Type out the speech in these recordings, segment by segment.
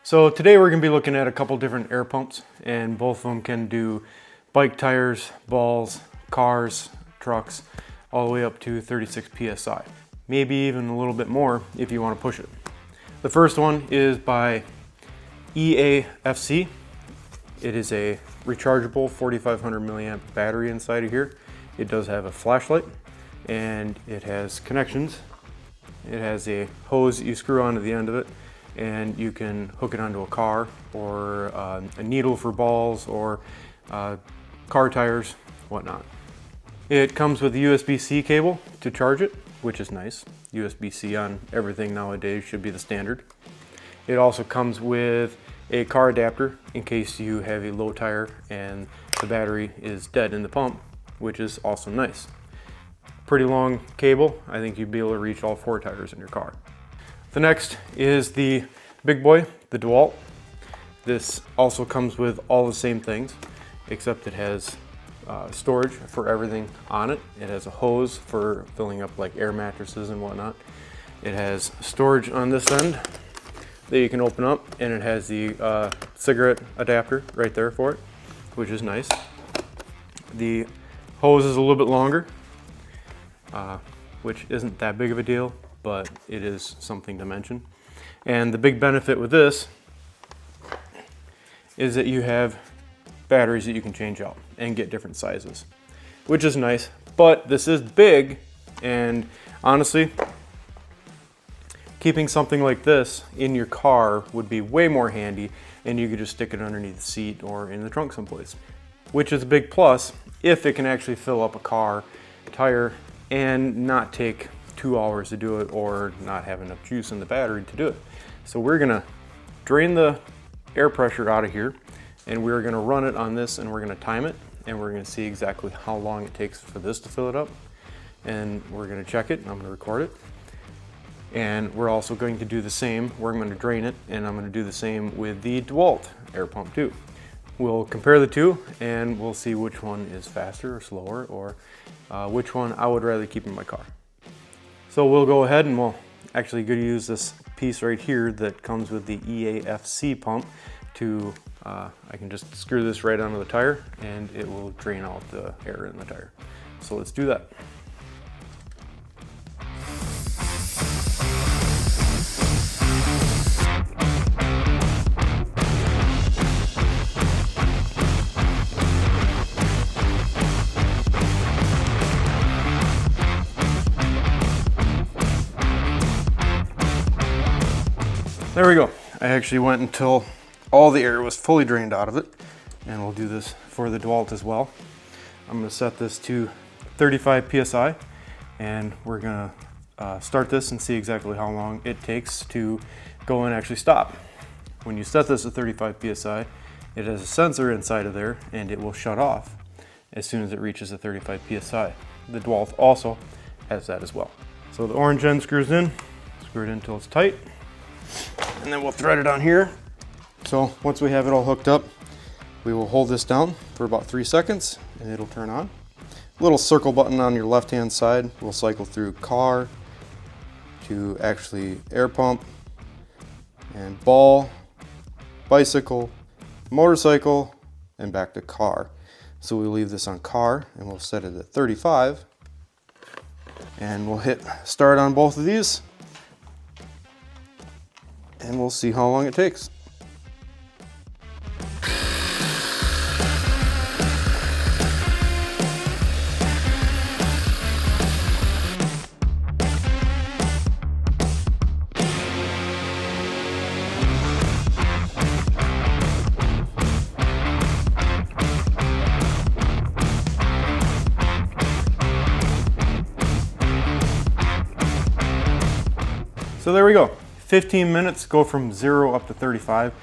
So today we're going to be looking at a couple different air pumps, and both of them can do bike tires, balls, cars, trucks, all the way up to 36 psi. Maybe even a little bit more if you want to push it. The first one is by EAFC. It is a rechargeable 4500 milliamp battery inside of here. It does have a flashlight and it has connections. It has a hose you screw onto the end of it, and you can hook it onto a car or a needle for balls or car tires, whatnot. It comes with a USB-C cable to charge it, which is nice. USB-C on everything nowadays should be the standard. It also comes with a car adapter in case you have a low tire and the battery is dead in the pump, which is also nice. Pretty long cable. I think you'd be able to reach all 4 tires in your car. The next is the big boy, the DeWalt. This also comes with all the same things, except it has storage for everything on it. It has a hose for filling up like air mattresses and whatnot. It has storage on this end that you can open up, and it has the cigarette adapter right there for it, which is nice. The hose is a little bit longer, which isn't that big of a deal, but it is something to mention. And the big benefit with this is that you have batteries that you can change out and get different sizes, which is nice. But this is big, and honestly, keeping something like this in your car would be way more handy, and you could just stick it underneath the seat or in the trunk someplace, which is a big plus if it can actually fill up a car tire and not take 2 hours to do it or not have enough juice in the battery to do it. So we're gonna drain the air pressure out of here, and we're gonna run it on this, and we're gonna time it, and we're gonna see exactly how long it takes for this to fill it up, and we're gonna check it, and I'm gonna record it. And we're also going to do the same. We're going to drain it, and I'm going to do the same with the DeWalt air pump too. We'll compare the two, and we'll see which one is faster or slower, or which one I would rather keep in my car. So we'll go ahead and we'll actually go use this piece right here that comes with the EAFC pump to, I can just screw this right onto the tire, and it will drain out the air in the tire. So let's do that. There we go. I actually went until all the air was fully drained out of it, and we'll do this for the DeWalt as well. I'm going to set this to 35 psi, and we're going to start this and see exactly how long it takes to go and actually stop. When you set this at 35 psi, it has a sensor inside of there, and it will shut off as soon as it reaches the 35 psi. The DeWalt also has that as well. So the orange end screws in, screw it in until it's tight, and then we'll thread it on here. So once we have it all hooked up, we will hold this down for about 3 seconds, and it'll turn on. Little circle button on your left hand side will cycle through car to actually air pump and ball, bicycle, motorcycle, and back to car. So we leave this on car, and we'll set it at 35, and we'll hit start on both of these, and we'll see how long it takes. So there we go. 15 minutes, go from 0 up to 35,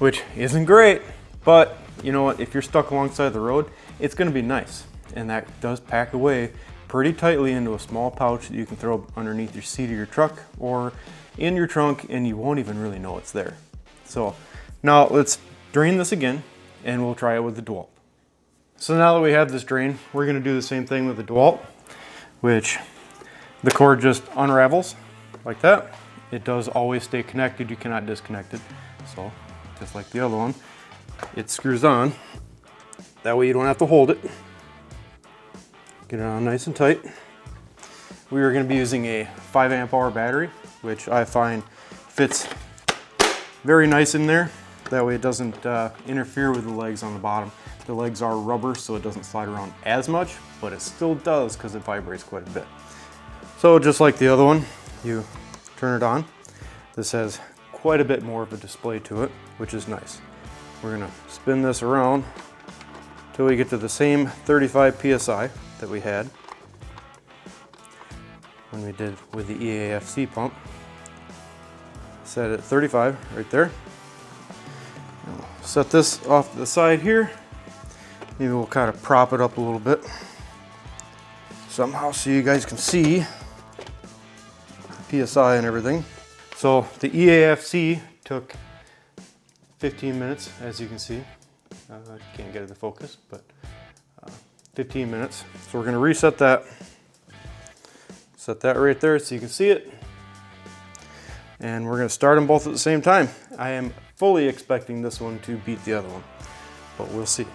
which isn't great, but you know what, if you're stuck alongside the road, it's gonna be nice. And that does pack away pretty tightly into a small pouch that you can throw underneath your seat of your truck or in your trunk, and you won't even really know it's there. So now let's drain this again, and we'll try it with the DeWalt. So now that we have this drain, we're gonna do the same thing with the DeWalt, which the cord just unravels like that. It does always stay connected, you cannot disconnect it. So just like the other one, it screws on. That way you don't have to hold it. Get it on nice and tight. We are going to be using a 5 amp hour battery, which I find fits very nice in there. That way it doesn't interfere with the legs on the bottom. The legs are rubber, so it doesn't slide around as much, but it still does because it vibrates quite a bit. So just like the other one, you turn it on. This has quite a bit more of a display to it, which is nice. We're gonna spin this around till we get to the same 35 PSI that we had when we did with the EAFC pump. Set it at 35 right there. We'll set this off to the side here. Maybe we'll kind of prop it up a little bit somehow so you guys can see the PSI and everything. So the EAFC took 15 minutes, as you can see. I can't get it to focus, but 15 minutes. So we're gonna reset that. Set that right there so you can see it. And we're gonna start them both at the same time. I am fully expecting this one to beat the other one, but we'll see.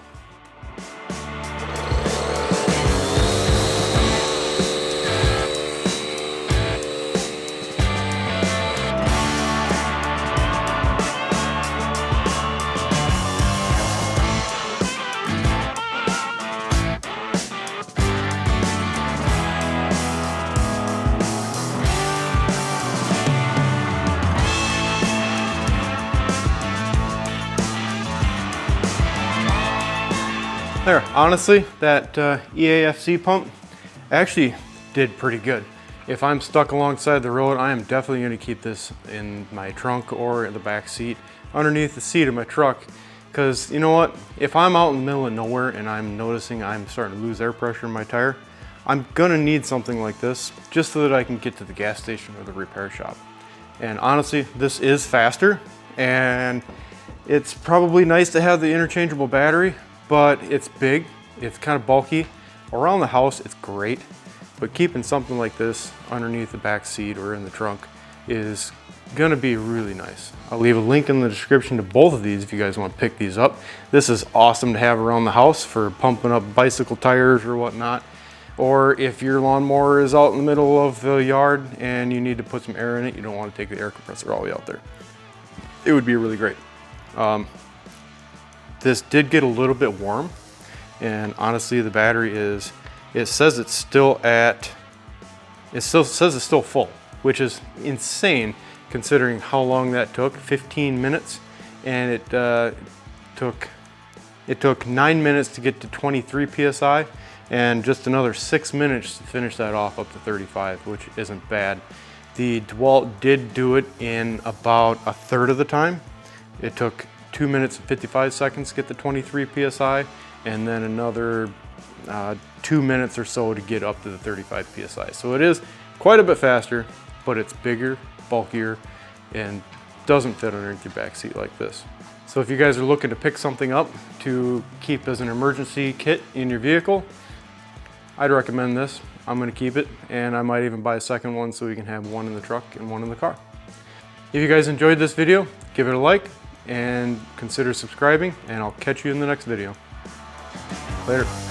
There, honestly, that EAFC pump actually did pretty good. If I'm stuck alongside the road, I am definitely gonna keep this in my trunk or in the back seat, underneath the seat of my truck. Because you know what, if I'm out in the middle of nowhere and I'm noticing I'm starting to lose air pressure in my tire, I'm gonna need something like this just so that I can get to the gas station or the repair shop. And honestly, this is faster, and it's probably nice to have the interchangeable battery, but it's big, it's kind of bulky. Around the house, it's great, but keeping something like this underneath the back seat or in the trunk is gonna be really nice. I'll leave a link in the description to both of these if you guys want to pick these up. This is awesome to have around the house for pumping up bicycle tires or whatnot. Or if your lawnmower is out in the middle of the yard and you need to put some air in it, you don't want to take the air compressor all the way out there. It would be really great. This did get a little bit warm, and honestly the battery is, it says it's still full, which is insane considering how long that took, 15 minutes, and it took 9 minutes to get to 23 PSI and just another 6 minutes to finish that off up to 35, which isn't bad. The DeWalt did do it in about a third of the time. It took 2 minutes and 55 seconds to get to 23 PSI, and then another 2 minutes or so to get up to the 35 PSI. So it is quite a bit faster, but it's bigger, bulkier, and doesn't fit underneath your back seat like this. So if you guys are looking to pick something up to keep as an emergency kit in your vehicle, I'd recommend this. I'm gonna keep it, and I might even buy a second one so we can have one in the truck and one in the car. If you guys enjoyed this video, give it a like and consider subscribing, and I'll catch you in the next video. Later.